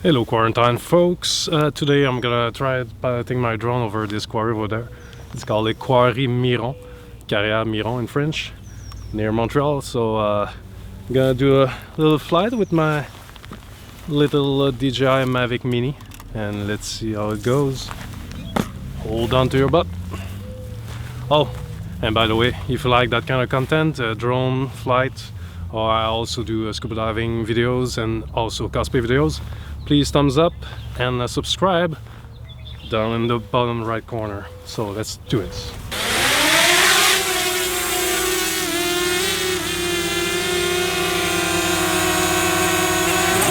Hello quarantine folks, today I'm gonna try piloting my drone over this quarry over there. It's called a Quarry Miron, Carrière Miron in French, near Montreal. So I'm gonna do a little flight with my little DJI Mavic Mini and let's see how it goes. Hold on to your butt. Oh, and by the way, if you like that kind of content, drone flight, or I also do scuba diving videos and also cosplay videos, please thumbs up and subscribe down in the bottom right corner. So let's do it.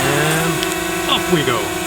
And off we go.